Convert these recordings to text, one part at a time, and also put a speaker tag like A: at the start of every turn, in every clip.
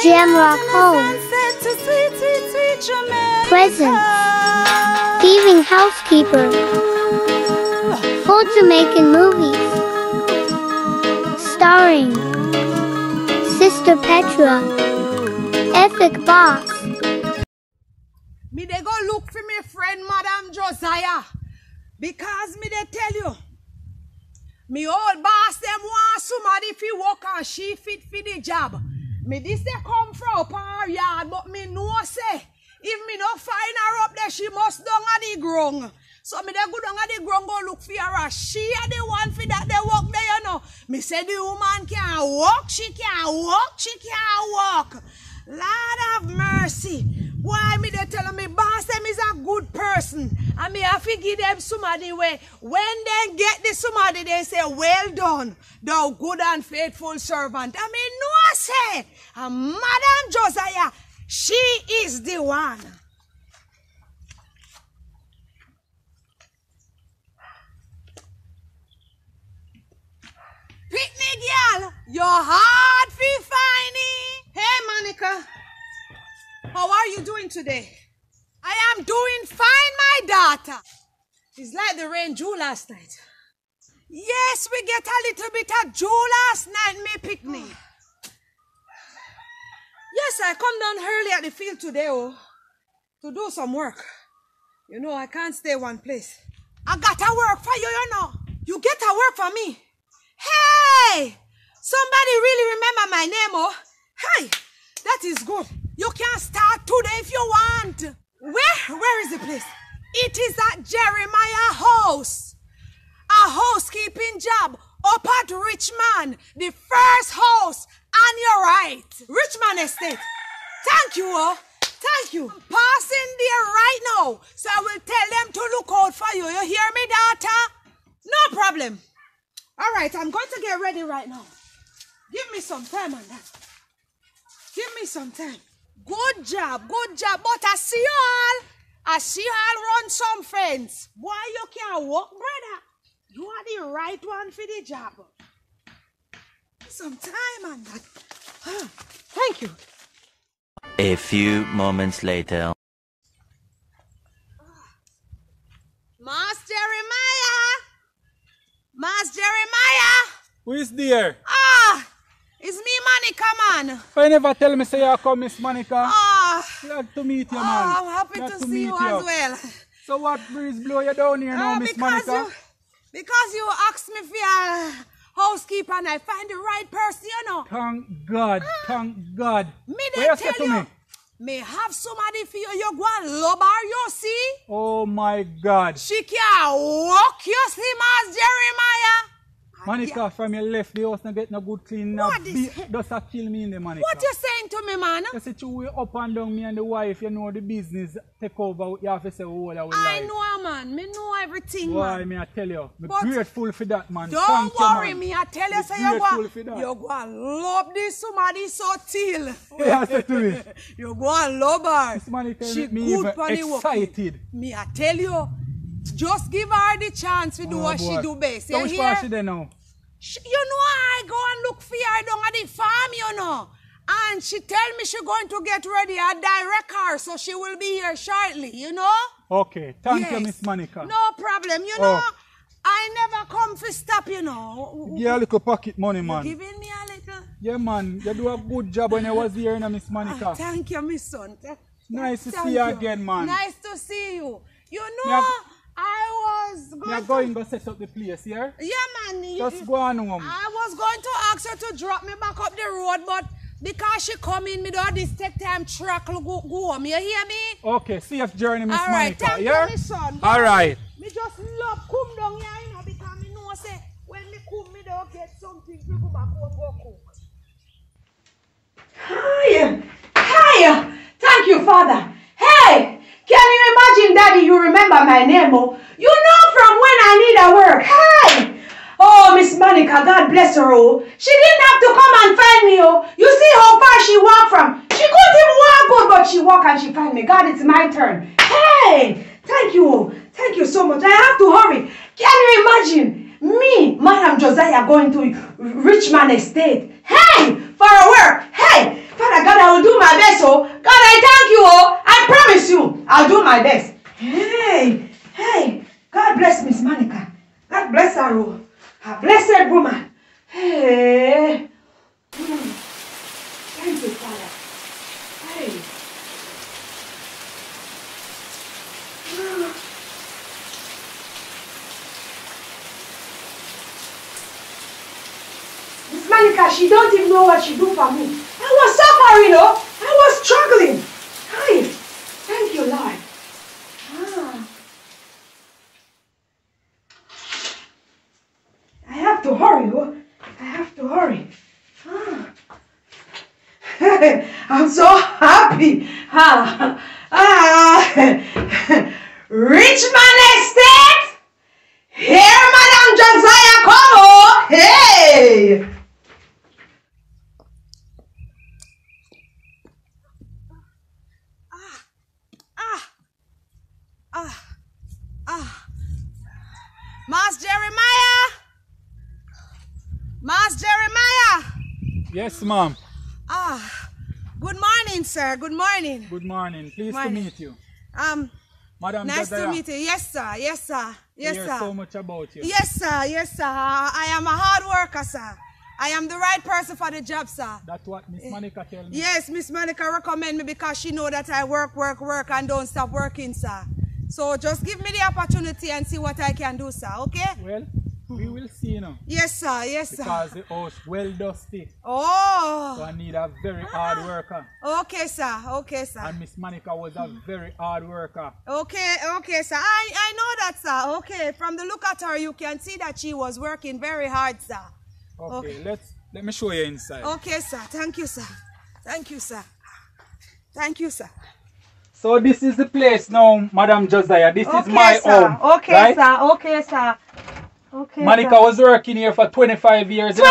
A: Jamrock Home. Presents Thieving Housekeeper. Full Jamaican movies. Starring Sister Petra. Epic Boss.
B: Me they go look for me friend Madam Josiah. Because me they tell you. Me old boss them want somebody fi work and she fit for the job. Me this they come from up her yard, but me know say if me no find her up there, she must down at the ground. So me they go down at the ground go look for her. She are the one for that they work there, you know. Me say the woman can't walk, she can't walk, she can't walk. Lord have mercy. Why me they tell me boss them is a good person and me have to give them somebody way. When they get the somebody they say well done, thou good and faithful servant. I mean no say Madam Josiah, she is the one. Picnic girl, your heart feel fine. Hey Monica. How are you doing today? I am doing fine, my daughter. It's like the rain dew last night. Yes, we get a little bit of dew last night, me picnic. Yes, I come down early at the field today, to do some work. You know, I can't stay one place. I got a work for you, you know. You get a work for me. Hey! Somebody really remember my name, Hey! That is good. You can start today if you want. Where is the place? It is at Jeremaih house. A housekeeping job up at Richmond. The first house on your right. Richmond Estate. Thank you, Thank you. I'm passing there right now. So I will tell them to look out for you. You hear me, daughter? No problem. All right, I'm going to get ready right now. Give me some time on that. Give me some time. Good job, but I see you all run some friends. Why you can't walk, brother? You are the right one for the job. Some time on that. Thank you.
C: A few moments later.
B: Mas Jeremiah! Mas Jeremiah!
D: Who is there?
B: It's me, Monica, man.
D: Why never tell me say you come, Miss Monica?
B: Glad
D: to meet you, man.
B: I'm happy to see you as well.
D: So what breeze blow you down here now, Miss Monica?
B: Because you asked me for a housekeeper and I find the right person, you know.
D: Thank God, thank God.
B: Me they tell you, me have somebody for you, you go and love her, you see?
D: Oh my God.
B: She can't walk, you see, Mas Jeremiah?
D: Monica, from your left, the house not get no good clean. Just a kill me in the Monica.
B: What you saying to me, man?
D: You say you way up and down me and the wife, you know the business take over. You have to say all our life.
B: I know, man. Me know everything,
D: why,
B: man.
D: Me I tell you. I'm grateful for that, man.
B: Don't worry,
D: man.
B: me. I tell you, say you go and love this somebody so till.
D: Yeah, say to me.
B: You go and love her.
D: This Monica
B: she
D: make me even excited.
B: Me, I tell you. Just give her the chance to do what she do best.
D: So which part she there now?
B: You know, I go and look for her down at the farm, you know. And she tell me she's going to get ready. I direct her, so she will be here shortly, you know.
D: Okay, thank you, Miss Monica.
B: No problem, you know. I never come for stop, you know.
D: Give a little pocket money, man.
B: You giving me a little?
D: Yeah, man. You do a good job when I was here, Miss Monica.
B: Thank you, Miss son.
D: Nice to see you again, man.
B: Nice to see you. You know, I was going
D: to set up the place here?
B: Yeah, man.
D: Just go on home.
B: I was going to ask her to drop me back up the road, but because she come in, me do this take time track go home. You hear me?
D: Okay, safe journey, Miss Monica.
B: All right, thank you, Miss son.
D: All right.
B: Me just love come down here, you know, because me know say when me come, me don't get something to go back home go cook. Hi. Thank you, Father. Hey, can you imagine, Daddy, you remember my name, You know from when I need a work. Hey! Oh, Miss Monica, God bless her, She didn't have to come and find me, You see how far she walked from. She couldn't even walk good, but she walked and she found me. God, it's my turn. Hey! Thank you. Thank you so much. I have to hurry. Can you imagine me, Madam Josiah, going to Richmond Estate? Hey! For a work. Hey! Father God, I will my best. Hey, hey. God bless Miss Monica. God bless her. Oh. A blessed woman. Hey. Thank you, Father. Hey. Miss Monica, she don't even know what she do for me. I was suffering, oh. I was struggling. Hi. Thank you, Lord. I have to hurry, oh. I have to hurry. I'm so happy. Richmond Estate. Here, Madam Josiah, come on. Hey. Mas Jeremiah. Mas Jeremiah.
D: Yes, ma'am.
B: Good morning, sir. Good morning.
D: Good morning. Pleased to meet you. Madam
B: Nice
D: Josiah,
B: to meet you. Yes, sir. Yes, sir. Yes,
D: I hear
B: sir.
D: so much about you.
B: Yes, sir. Yes, sir. I am a hard worker, sir. I am the right person for the job, sir.
D: That's what Miss Monica tell me.
B: Yes, Miss Monica recommend me because she know that I work and don't stop working, sir. So just give me the opportunity and see what I can do, sir. Okay?
D: Well, we will see now.
B: Yes, sir. Yes, sir.
D: Because the house well dusty.
B: Oh.
D: So I need a very hard worker.
B: Okay, sir. Okay, sir.
D: And Miss Monica was a very hard worker.
B: Okay, okay, sir. I know that, sir. Okay, from the look at her, you can see that she was working very hard, sir.
D: Okay. Let me show you inside.
B: Okay, sir. Thank you, sir. Thank you, sir. Thank you, sir.
D: So this is the place now, Madam Josiah. This is my
B: sir.
D: home.
B: Okay,
D: right?
B: sir. Okay, sir. Okay,
D: Monica was working here for 25 years.
B: 25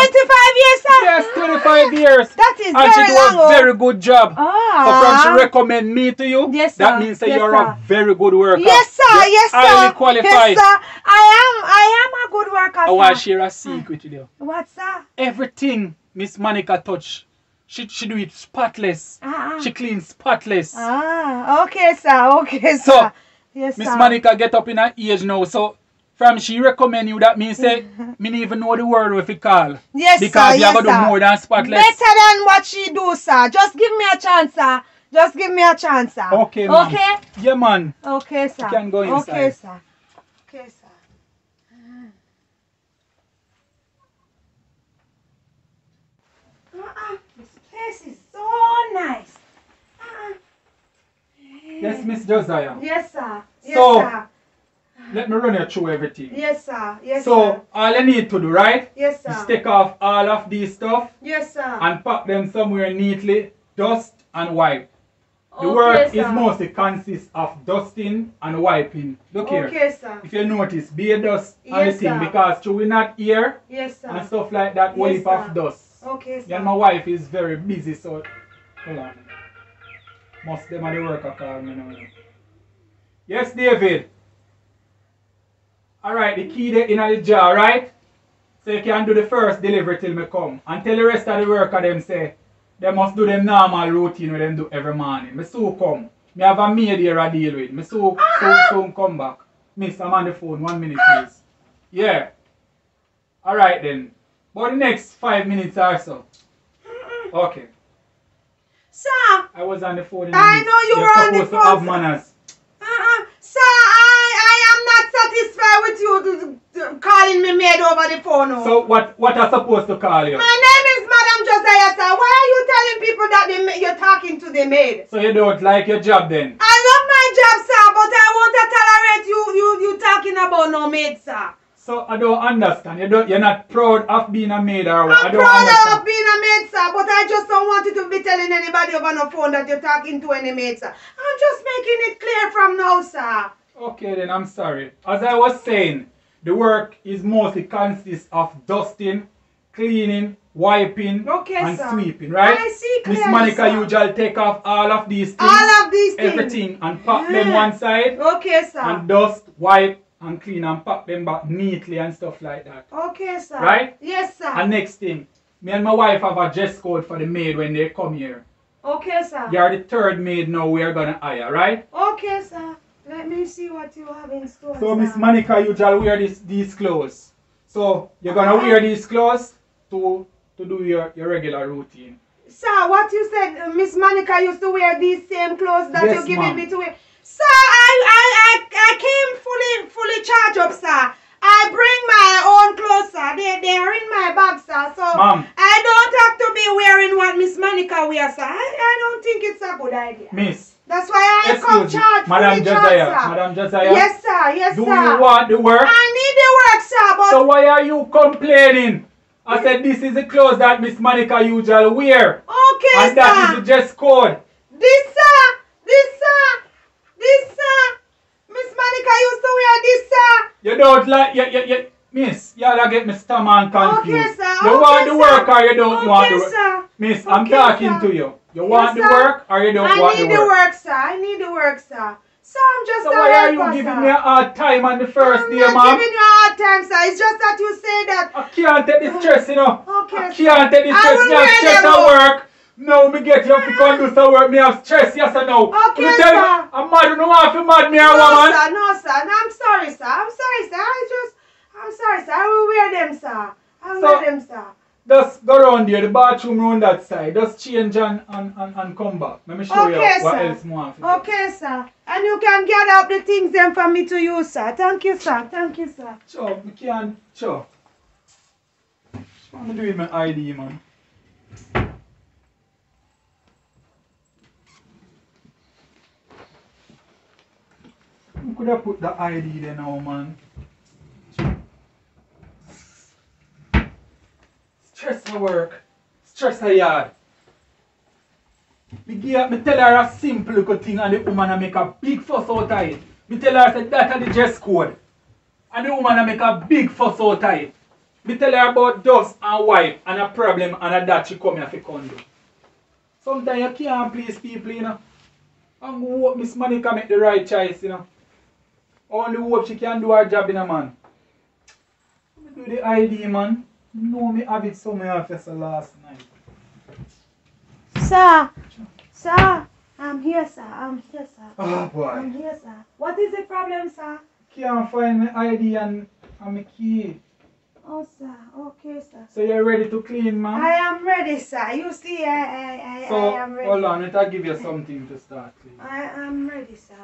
B: years, sir?
D: Yes, 25 years.
B: That is
D: and
B: very
D: she do
B: long.
D: a very good job.
B: Ah.
D: So from she recommend me to you,
B: yes, sir.
D: that means that
B: yes,
D: you're
B: sir.
D: a very good worker.
B: Yes, sir.
D: You're
B: yes, sir.
D: highly qualified.
B: Yes, sir. I am a good worker,
D: I
B: sir.
D: want to share a secret with you.
B: What, sir?
D: Everything Miss Monica touch, she do it spotless. She cleans spotless.
B: Okay, sir. Okay, sir.
D: So,
B: yes,
D: Miss
B: sir.
D: Monica get up in her age now, so from she recommend you, that means say, me don't even know the word if you call.
B: Yes,
D: because
B: sir.
D: you have to do more than spotless.
B: Better than what she do, sir. Just give me a chance, sir. Just give me a chance, sir.
D: Okay, ma'am.
B: Okay?
D: Yeah, man.
B: Okay, sir.
D: You can go inside.
B: Okay, sir. Okay, sir. This place is so nice.
D: Yes, Miss Josiah.
B: Yes, sir. Yes,
D: So,
B: sir.
D: let me run you through everything.
B: Yes, sir. Yes,
D: So,
B: sir.
D: all you need to do, right?
B: Yes,
D: Is
B: sir.
D: take off all of these stuff
B: Yes, sir.
D: and pack them somewhere neatly, dust and wipe. The
B: Okay,
D: work
B: sir.
D: is mostly consists of dusting and wiping. Look here.
B: Okay, sir.
D: If you notice, be a dust on the
B: Yes,
D: thing
B: sir.
D: because she will not hear
B: Yes, sir.
D: and stuff like that, will
B: Yes,
D: heap of
B: sir.
D: dust.
B: Okay, sir.
D: Yeah, my wife is very busy, so hold on. Must them are the worker call me now. Yes, David. Alright, the key there in the jar, right? So you can do the first delivery till me come. And tell the rest of the worker them say they must do them normal routine with them do every morning. Me soon come. Me have a maid here I deal with. Me soon come back. Miss, I'm on the phone. 1 minute, please. Yeah. Alright then. But the next 5 minutes or so. Okay.
B: Sir,
D: I was on the phone.
B: I know you were on the
D: You're supposed to
B: phone,
D: have
B: sir.
D: manners.
B: Sir, I am not satisfied with you calling me maid over the phone. No.
D: So what I supposed to call you?
B: My name is Madam Josiah, sir. Why are you telling people that you're talking to the maid?
D: So you don't like your job then?
B: I love my job, sir, but I won't tolerate you talking about no maid, sir.
D: So I don't understand. You're not proud of being a maid or what? I
B: I'm
D: don't
B: proud
D: understand.
B: of being a maid, sir, but I just don't want you to be telling anybody over the phone that you're talking to any maid, sir. I'm just making it clear from now, sir.
D: Okay then, I'm sorry. As I was saying, the work is mostly consists of dusting, cleaning, wiping,
B: Okay,
D: and
B: sir.
D: sweeping, right?
B: I see
D: Miss
B: clearly,
D: Monica
B: sir.
D: usually take off all of these things,
B: All of these things.
D: everything, and pack them one side,
B: Okay, sir.
D: and dust, wipe, and clean, and pack them back neatly and stuff like that.
B: Okay, sir.
D: Right?
B: Yes, sir.
D: And next thing, me and my wife have a dress code for the maid when they come here.
B: Okay, sir.
D: You're the third maid now we are gonna hire, right?
B: Okay, sir. Let me see what you have in store.
D: So
B: sir.
D: Miss Monica usually wear these clothes. So you're gonna wear these clothes to do your regular routine.
B: Sir, what you said, Miss Monica used to wear these same clothes that
D: Yes,
B: you're giving
D: ma'am.
B: me to wear. Sir, I came fully charged up, sir. I bring my own clothes, sir. They are in my bag, sir. So
D: Ma'am.
B: I don't have to be wearing what Miss Monica wears, sir. I don't think it's a good idea.
D: Miss.
B: That's why I come charged
D: Madam
B: fully charged,
D: Josiah.
B: sir.
D: Madam Josiah.
B: Yes, sir. Yes,
D: Do
B: sir.
D: you want the work?
B: I need the work, sir, but
D: So why are you complaining? I said this is the clothes that Miss Monica usually wear.
B: okay,
D: And
B: sir.
D: that is the dress code.
B: This, sir. Miss Monica used to wear this, sir.
D: You don't like, Miss, you gotta get me stomach confused.
B: Okay, sir.
D: You want the work or you don't want the
B: Okay,
D: work?
B: sir.
D: Miss, I'm
B: Okay,
D: talking
B: sir.
D: to you. You
B: Yes,
D: want the
B: sir.
D: work or you don't want the
B: I need the
D: work?
B: work, sir. I need the work, sir. Sir, I'm just
D: So
B: a
D: why are you
B: helper,
D: giving
B: sir.
D: me a hard time on the first
B: I'm
D: day,
B: not
D: ma'am?
B: giving you a hard time, sir. It's just that you say that.
D: I can't take the stress, you know.
B: Okay,
D: I
B: sir.
D: can't take the
B: I
D: stress.
B: will
D: Me have
B: wear
D: stress
B: them
D: at
B: out.
D: work. No, me get you up to come do some work. Me have stress, yes or no?
B: Okay,
D: You tell me,
B: sir.
D: I'm mad, you know what? If you mad me or
B: No,
D: woman.
B: sir. No, sir. No, I'm sorry, sir. I'm sorry, sir. I'm sorry, sir. I will wear them, sir. I will
D: So-
B: wear them, sir.
D: Just go round there, the bathroom round that side. Just change and come back. Let me show
B: Okay,
D: you what
B: sir.
D: else more.
B: Okay, sir. And you can gather up the things then for me to use, sir. Thank you, sir. Thank you, sir.
D: Sure, we can't. Sure. What am I doing with my ID, man? Who could have put the ID there now, man? Stress my work. Stress her yard. Me tell her a simple little thing and the woman a make a big fuss out of it. Me tell her say that is the dress code. And the woman a make a big fuss out of it. Me tell her about dust and wipe and a problem and a that she come here for condo. Sometimes you can't please people, you know. And hope Miss Monica make the right choice, you know. Only hope she can do her job, in a man. Me do the ID, man. No, me have it somewhere else last night.
B: Sir. Sir. I'm here, sir. I'm here, sir.
D: Oh boy.
B: I'm here, sir. What is the problem, sir?
D: Can't find my ID and my key.
B: Oh, sir. Okay, sir.
D: So you're ready to clean, ma'am?
B: I am ready, sir. You see, I am ready.
D: Hold on, let I give you something to start cleaning.
B: I am ready, sir.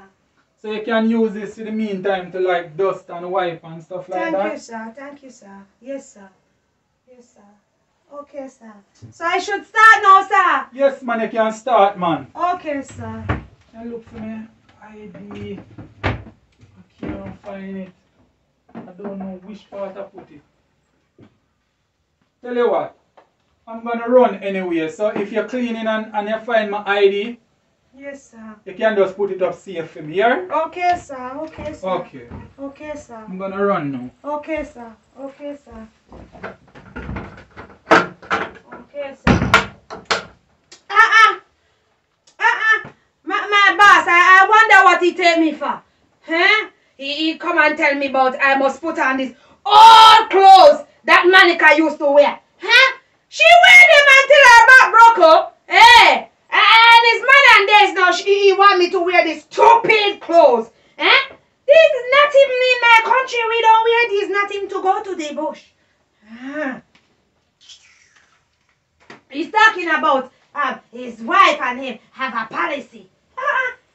D: So you can use this in the meantime to like dust and wipe and stuff like that.
B: Thank you, sir. Thank you, sir. Yes, sir. Yes, sir. Okay, sir. So I should start now, sir?
D: Yes, man, you can start, man.
B: Okay, sir.
D: Can you look for me ID? I can't find it. I don't know which part I put it. Tell you what, I'm gonna run anyway. So if you're cleaning and you find my ID,
B: Yes, sir.
D: you can just put it up safe for me, yeah?
B: Okay, sir. Okay, sir.
D: Okay.
B: Okay, sir.
D: I'm gonna run now.
B: Okay, sir. Okay, sir. Okay, sir. My boss, I wonder what he tell me for. Huh? He come and tell me about I must put on this old clothes that Monica used to wear. Huh? She wear them until her back broke up. Hey! And his man and days now, he want me to wear these stupid clothes. Eh? This is not even in my country. We don't wear these. Not even to go to the bush. He's talking about his wife and him have a policy.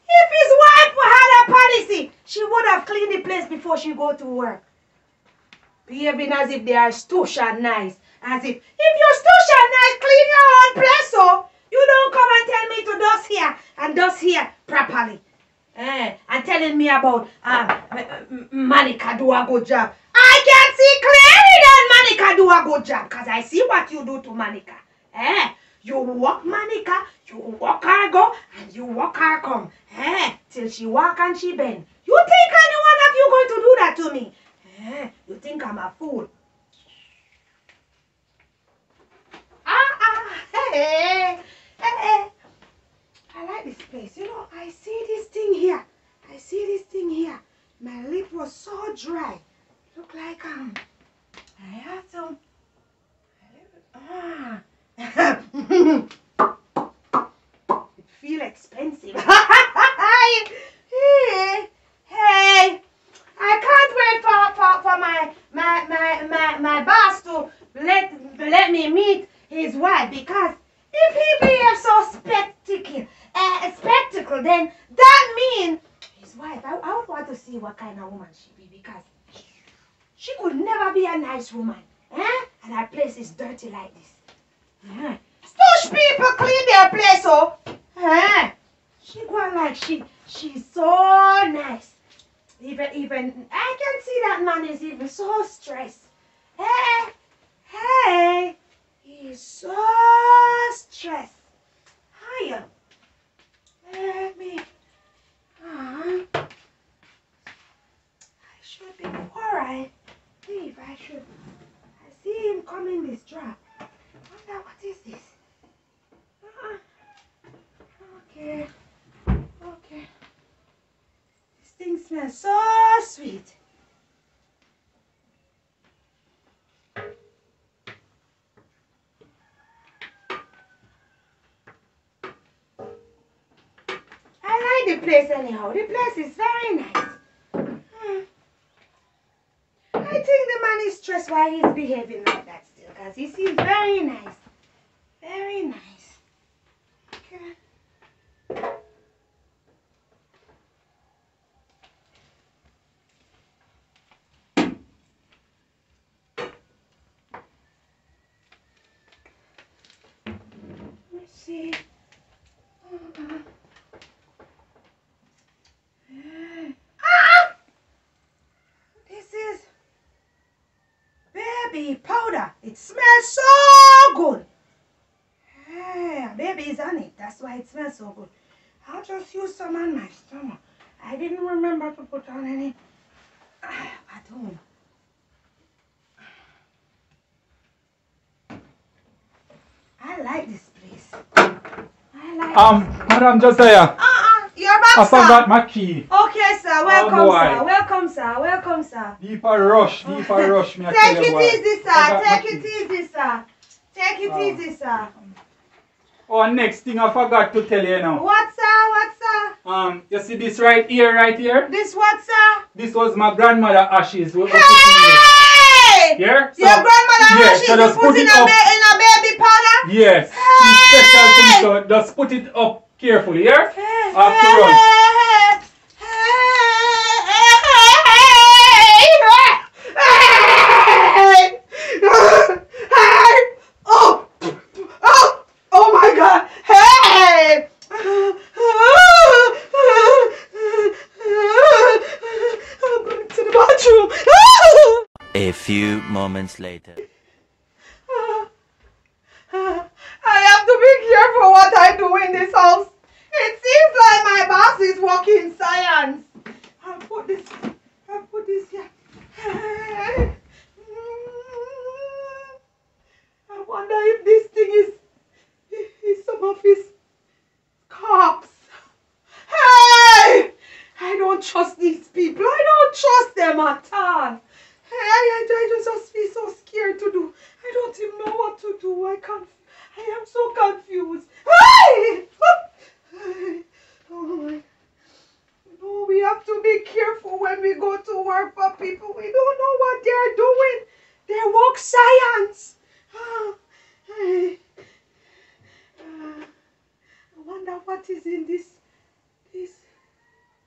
B: If his wife had a policy, she would have cleaned the place before she go to work. Behaving as if they are stush and nice. As if you're stush and nice, clean your own place, so you don't come and tell me to dust here and dust here properly. And telling me about Monica do a good job. I can see clearly that Monica do a good job because I see what you do to Monica. You walk Monica, you walk her go, and you walk her come. Till she walk and she bend. You think any one of you going to do that to me? You think I'm a fool? Hey. I like this place. You know, I see this thing here. My lip was so dry. Look like I have some. It feel expensive. Hey. see what kind of woman she be, because she could never be a nice woman. And her place is dirty like this. Stush people clean their place, oh. She going like she's so nice. Even I can see that man is even so stressed. Hey, he's so stressed. Hiya. Let me. I should, before I leave, I see him come in this drop. Wonder what is this? Okay. This thing smells so sweet. I like the place anyhow. The place is very nice. I think the man is stressed why he's behaving like that still, because he seems very nice. Very nice. Okay. Let's see. This is baby powder. It smells so good. Baby is on it. That's why it smells so good. I'll just use some on my stomach. I didn't remember to put on any at home. I like this place.
D: Madam Josiah.
B: You're back,
D: I forgot my key.
B: Okay, sir. Welcome, sir. Welcome, sir. Welcome, sir.
D: Deeper rush. Me
B: Take it easy, sir. Take it easy, sir. Take it easy, sir.
D: Oh, next thing I forgot to tell you now.
B: What, sir? What, sir?
D: You see this right here?
B: This what, sir?
D: This was my grandmother ashes.
B: Hey!
D: Here? So,
B: your grandmother ashes
D: so
B: you put in a baby powder?
D: Yes.
B: Hey!
D: She's special to me, so just put it up carefully, here?
B: Hey!
D: I have to run.
B: Oh my God! Hey! I'm going to the bathroom.
C: A few moments later.
B: I have to be careful what I do in this house. It seems like my boss is walking science. I'll put this here. I wonder if this thing is some of his cops. Hey! I don't trust these people. I don't trust them at all. I just feel so scared to do. I don't even know what to do. I am so confused. Hey! Oh my. No, we have to be careful when we go to work for people. We don't know what they're doing. They work science. I wonder what is in this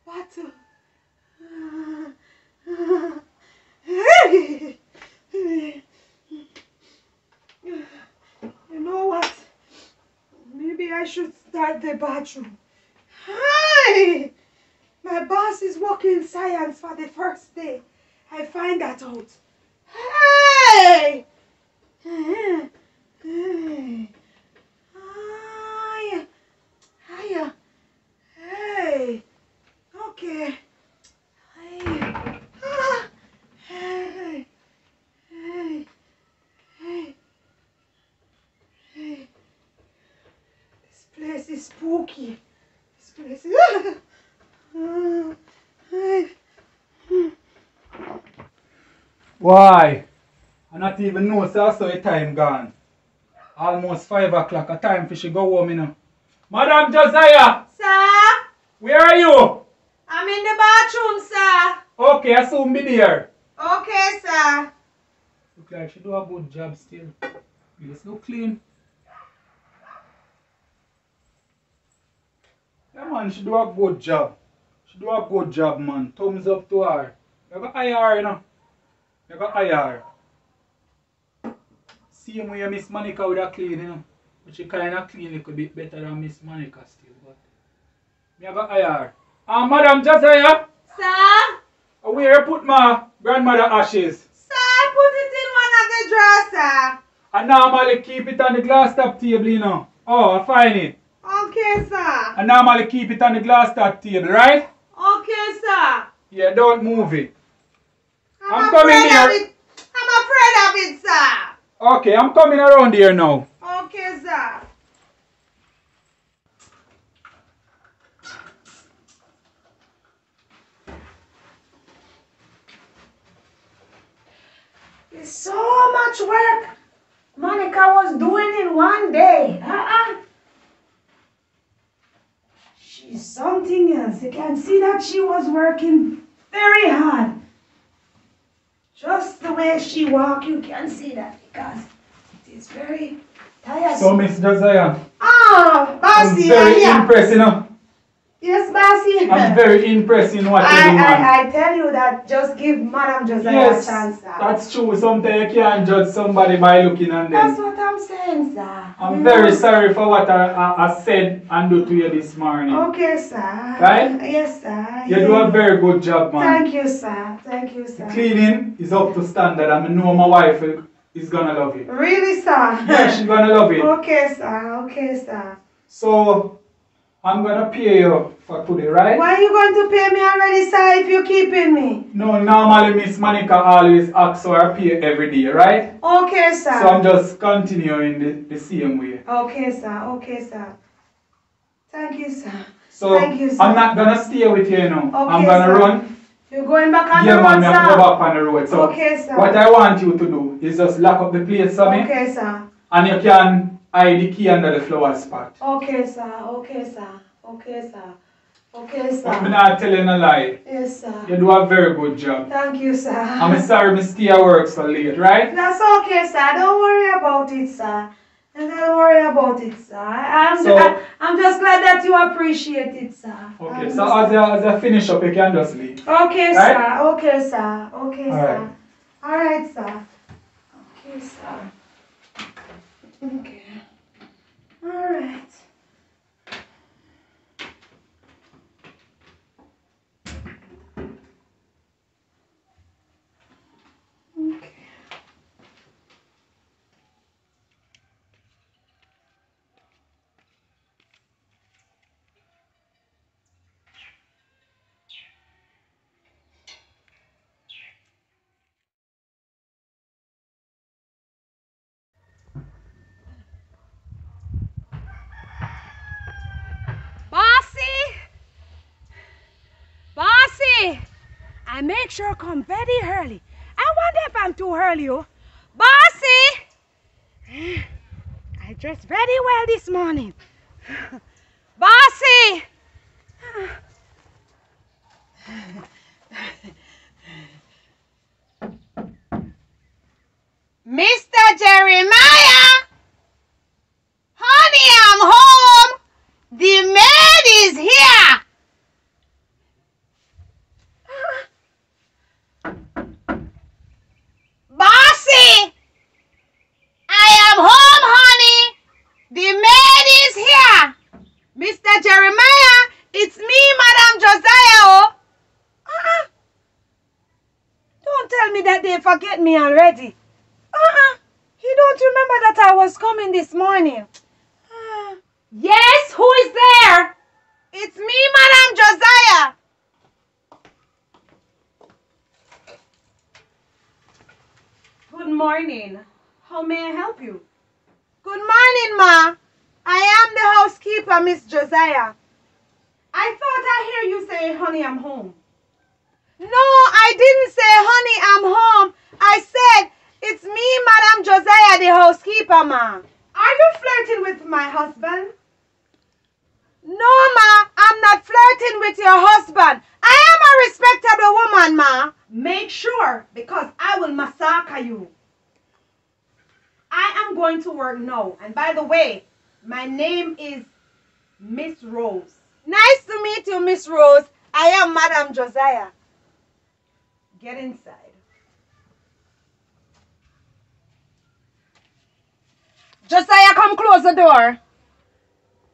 B: bottle. You know what? Maybe I should start the bathroom. Hi! My boss is working science for the first day. I find that out. Hey! Hey! Hiya! Hiya! Hey! Okay. Hey! Hey! Hey! Hey! Hey! This place is spooky. This place is...
D: Why? I not even know, so I saw the time gone. Almost 5 o'clock. A time for she go home, you know. Madam Josiah!
B: Sir?
D: Where are you?
B: I'm in the bathroom, sir.
D: Okay, I soon be there.
B: Okay, sir.
D: Look like she do a good job still. It's look clean. Yeah man, she do a good job. She do a good job, man. Thumbs up to her. You got IR, you know. You got IR. Same way Miss Monica would have clean, you know. But she kind of clean a little bit better than Miss Monica still. But you got IR. Madam Josiah.
B: Sir?
D: Where you put my grandmother ashes?
B: Sir, put it in one of the drawers, sir.
D: I normally keep it on the glass top table, you know. Oh, I find it.
B: Okay, sir.
D: I normally keep it on the glass top table, right?
B: Okay, sir.
D: Yeah, don't move it. I'm
B: afraid
D: coming here.
B: of it. I'm afraid of it, sir.
D: Okay, I'm coming around here now.
B: Okay, sir. It's so much work Monica was doing in one day. She's something else. You can see that she was working very hard. Just the way she walks, you can see that because it is very tired.
D: So, Miss Josiah.
B: Oh, Bossy,
D: I'm very impressed, you know.
B: Yes, Bossy.
D: I'm very impressed in what you do, man.
B: I tell you that just give Madam Josiah a chance, sir.
D: That's true. Sometimes you can't judge somebody by looking at them.
B: That's what I'm saying, sir.
D: I'm very sorry for what I said and do to you this morning.
B: Okay, sir.
D: Right?
B: Yes, sir.
D: You do a very good job, man.
B: Thank you, sir. Thank you, sir.
D: The cleaning is up to standard. I know my wife is gonna love it.
B: Really, sir?
D: Yeah, she's gonna love it.
B: Okay, sir. Okay, sir.
D: So, I'm gonna pay you for today, right?
B: Why are you going to pay me already, sir, if you're keeping me?
D: No, normally Miss Monica always asks for her pay every day, right?
B: Okay, sir.
D: So I'm just continuing the same way.
B: Okay, sir. Okay, sir. Thank you, sir.
D: So
B: Thank you, sir.
D: I'm not gonna stay with you, you know.
B: Okay,
D: I'm gonna
B: sir.
D: run.
B: You're going back on
D: Yeah,
B: the
D: man,
B: road,
D: I'm
B: sir?
D: go back on the road. So
B: Okay, sir.
D: what I want you to do is just lock up the place for me.
B: Okay, sir.
D: And you can hide the key under the flower spot.
B: Okay, sir. Okay, sir. Okay, sir. Okay, sir.
D: I'm not telling a lie.
B: Yes, sir.
D: You do a very good job.
B: Thank you, sir.
D: I'm sorry I stay at work so late, right?
B: That's okay, sir. Don't worry about it, sir. Don't worry about it, sir. I'm just glad that you appreciate it, sir.
D: Okay, so as I finish up, you can just leave.
B: Okay,
D: right?
B: sir. Okay, sir. Okay,
D: All
B: sir.
D: right.
B: All right, sir. Okay, sir. Okay. All right. Okay. Bossy! I make sure come very early. I wonder if I'm too early, oh. Bossy! I dressed very well this morning. Bossy! Mr. Jeremiah! Honey, I'm home! The maid is here! Bossy! I am home, honey! The maid is here! Mr. Jeremiah, it's me, Madam Josiah, oh! Don't tell me that they forget me already. You don't remember that I was coming this morning. Yes, who is there? It's me, Madam Josiah. Good morning. How may I help you? Good morning, Ma. I am the housekeeper, Miss Josiah. I thought I hear you say, honey, I'm home. No, I didn't say, honey, I'm home. I said, it's me, Madam Josiah, the housekeeper, Ma. Are you flirting with my husband? No, Ma, I'm not flirting with your husband. I am a respectable woman, Ma. Make sure, because I will massacre you. I am going to work now. And by the way, my name is Miss Rose. Nice to meet you, Miss Rose. I am Madam Josiah. Get inside. Josiah, come close the door.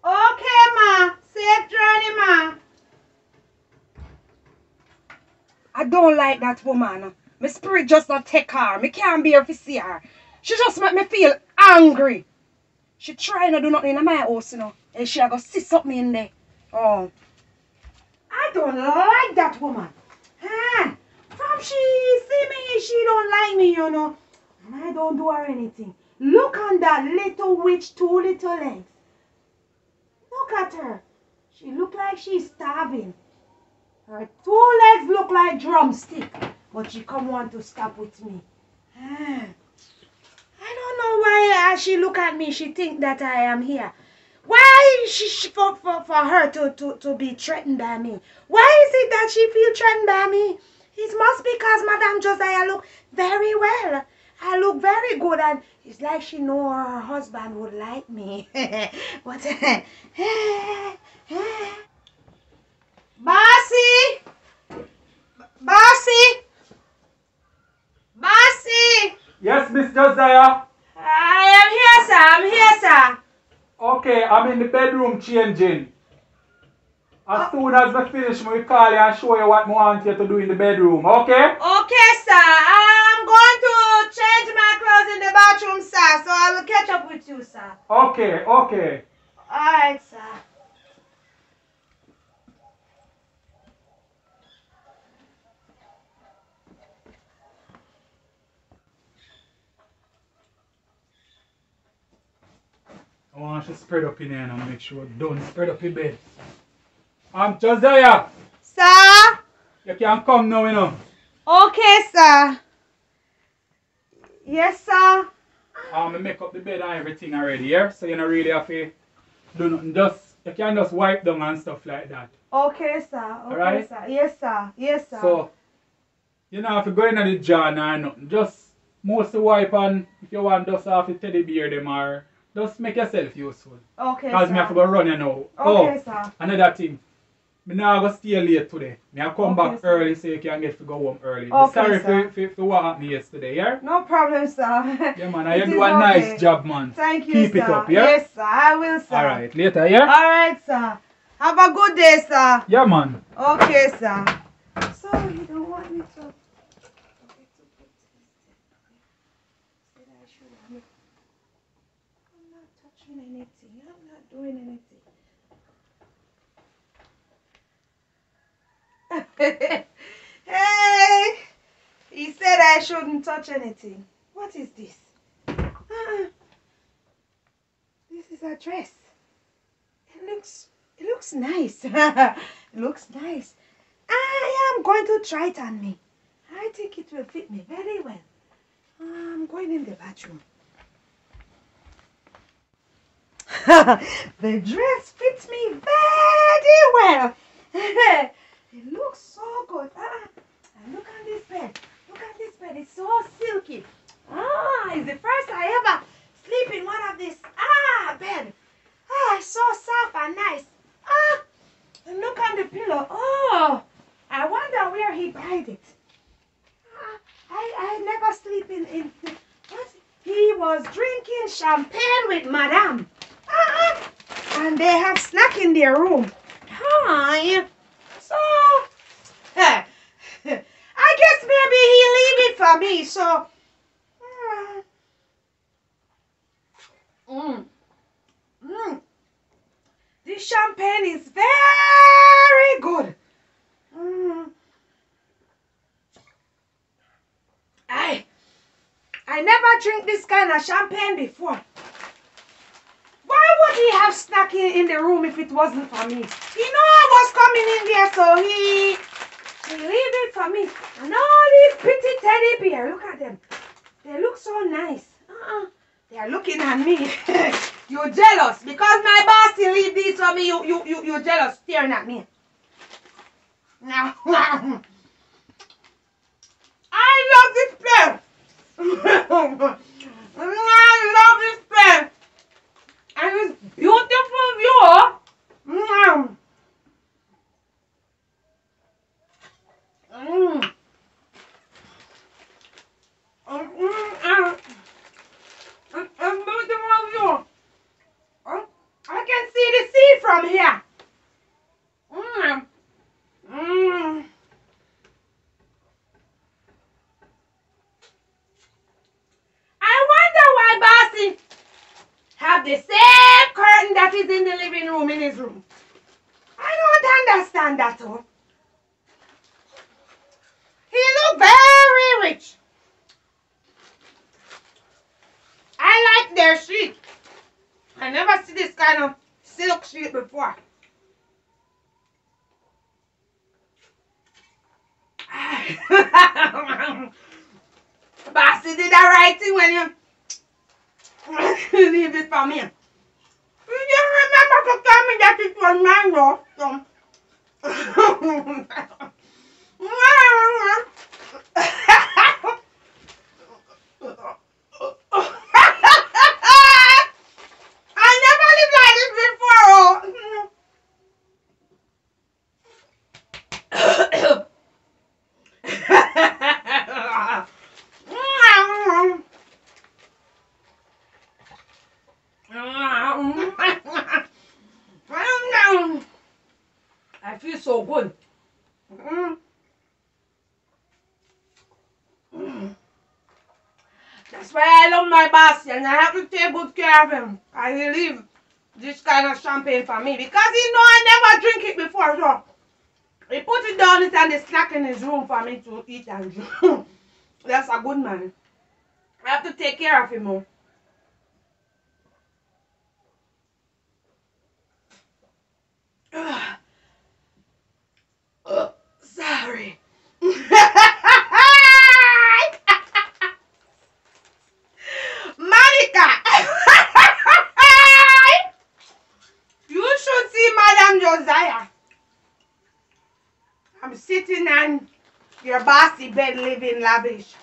B: Okay, ma. Safe journey, ma. I don't like that woman. My spirit just not take her. Me can't bear to see her. She just make me feel angry. She trying to do nothing in my house, you know. And she go see something in there. Oh. I don't like that woman. Huh? From she see me, she don't like me, you know. And I don't do her anything. Look on that little witch, 2 little legs. Look at her. She look like she's starving. Her 2 legs look like drumstick. But she come want to stop with me. I don't know why she look at me. She think that I am here. Why for her to be threatened by me? Why is it that she feel threatened by me? It must be because Madam Josiah look very well. I look very good, and it's like she know her husband would like me. But Bossy! Bossy! Bossy!
D: Yes, Miss Josiah?
B: I am here, sir. I'm here, sir.
D: Okay, I'm in the bedroom changing. As soon as we finish, we call you and show you what I want you to do in the bedroom, okay?
B: Okay, sir. I'm going to change my clothes in the bathroom, sir. So I will catch up with you, sir.
D: Okay, okay.
B: Alright, sir.
D: I want you to spread up in here and make sure don't spread up in bed. Josiah!
B: Sir?
D: You can come now, you know.
B: Okay, sir. Yes, sir.
D: I make up the bed and everything already, yeah? So you don't really have to do nothing. You can just wipe down and stuff like that.
B: Okay, sir. Okay,
D: Alright?
B: sir. Yes, sir. Yes, sir.
D: So, you don't have to go in the jar or nothing. Just mostly wipe and if you want just have to teddy bear them or just make yourself useful.
B: Okay,
D: Because
B: sir.
D: me have to go run you now.
B: Okay, sir.
D: Another thing. Me now go stay late today. Me I come
B: Okay,
D: back
B: sir.
D: early so you can get to go home early.
B: Okay,
D: Sorry
B: sir.
D: for what happened yesterday, yeah?
B: No problem, sir.
D: Yeah, man.
B: It
D: You
B: is
D: do a
B: okay.
D: nice job, man.
B: Thank you,
D: Keep
B: sir.
D: it up, yeah?
B: Yes, sir. I will, sir.
D: Alright, later, yeah?
B: Alright, sir. Have a good day, sir.
D: Yeah, man.
B: Okay, sir. So, you don't want me to... I'm not touching anything. I'm not doing anything. Hey! He said I shouldn't touch anything. What is this? This is a dress. It looks nice. It looks nice. I am going to try it on me. I think it will fit me very well. I'm going in the bathroom. The dress fits me very well. It looks so good. And look at this bed. Look at this bed. It's so silky. It's the first I ever sleep in one of this bed. It's so soft and nice. And look on the pillow. I wonder where he bought it. I never sleep in what? He was drinking champagne with Madame. And they have snack in their room. So, I guess maybe he leave it for me. So, this champagne is very good. I never drink this kind of champagne before. Why would he have snack in the room if it wasn't for me? He know I was coming in there, so he leave it for me. And all these pretty teddy bears, look at them. They look so nice. They are looking at me. You're jealous because my boss leave these for me. You're jealous, staring at me. Now, I love this place. I love this place. And this beautiful view. the same curtain that is in the living room in his room. I don't understand that, oh. He look very rich. I like their sheet. I never see this kind of silk sheet before. Bossy did the right thing when you leave it for me. You just remember to tell me that it was mine, though. I never lived like this before. I feel so good. That's why I love my boss, and I have to take good care of him. I leave this kind of champagne for me because he know I never drink it before, so he put it down and the snack in his room for me to eat and drink. That's a good man. I have to take care of him more. Sorry. Monica! You should see Madam Josiah. I'm sitting on your bossy bed living lavish.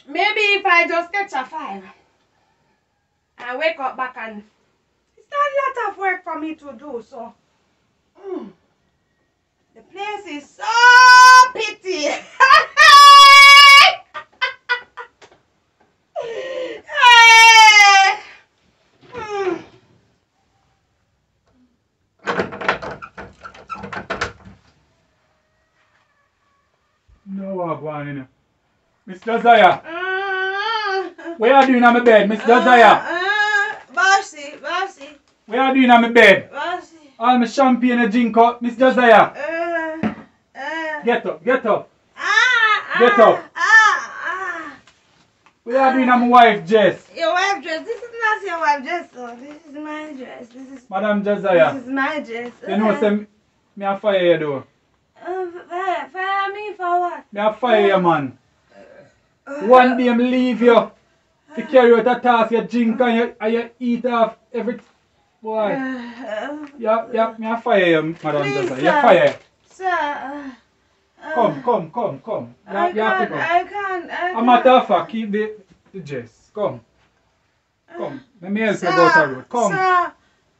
B: Maybe if I just catch a 5 and wake up back and it's not a lot of work for me to do, so the place is so pretty.
D: No, I'm going in. Miss Josiah. What are you doing on my bed, Miss Josiah?
B: Bossy.
D: What are you doing on my bed?
B: Bossy.
D: All my champagne and drink up, Miss Josiah. Get up. Get up. What are you doing on my wife dress?
B: Your wife dress? This is not your wife dress, though. This is my dress.
D: Madam Josiah.
B: This is my dress.
D: You know, say, me a fire you, though.
B: Fire me for what?
D: Me a fire you, man. One day I leave you to carry out a task, you drink and you eat off everything. Boy. Yeah, me a fire you, Madam Josiah. You fire.
B: Sir.
D: Come.
B: I can't.
D: A matter of fact, keep the dress. Come. Let me help you go to the road. Come.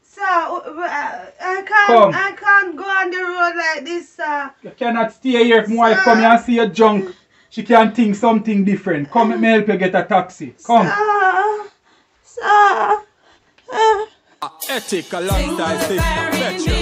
B: Sir, I can't go on the road like this, sir.
D: You cannot stay here if my wife come here and see you drunk. She can think something different. Come, let me help you get a taxi. Come.
B: Sir.
E: Ethic alongside Sister Petra.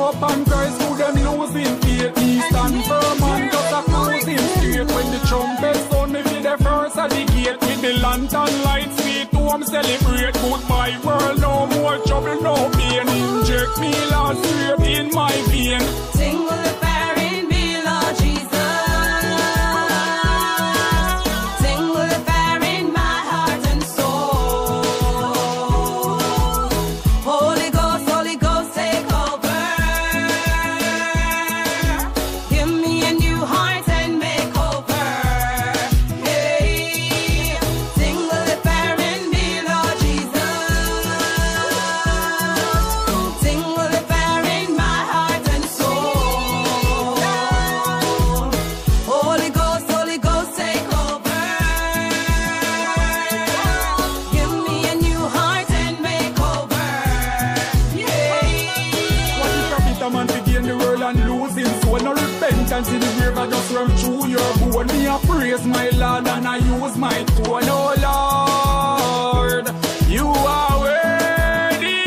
E: Up and Christ who them losing faith. Me stand firm and just a cruising straight. When the trumpet sound, me be the first at the gate. With the lantern lights, sweet home celebrate goodbye world. No more trouble, no pain. Inject me Lord straight in my vein.
F: Sing with the parent be Lord Jesus. Sing with the parent my heart and soul. Holy Ghost, take over. Give me a new heart and make over. Hey, sing with the parent be Lord Jesus. Sing with the parent my heart and soul. Holy Ghost, take over. Give me a new heart and make over. Yeah.
E: What if a bitter man to gain the world and lose his soul? No repentance in the grave, I just run through your bone. Me I praise my Lord and I use my tone. Oh Lord, you are worthy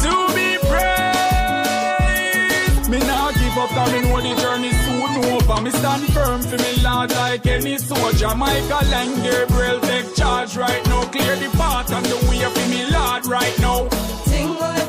E: to be praised. Me now give up, cause me know the journey soon over. Me stand firm for me Lord like any soldier. Michael and Gabriel take charge right now. Clear the path and the way for me Lord right now.
F: Sing with the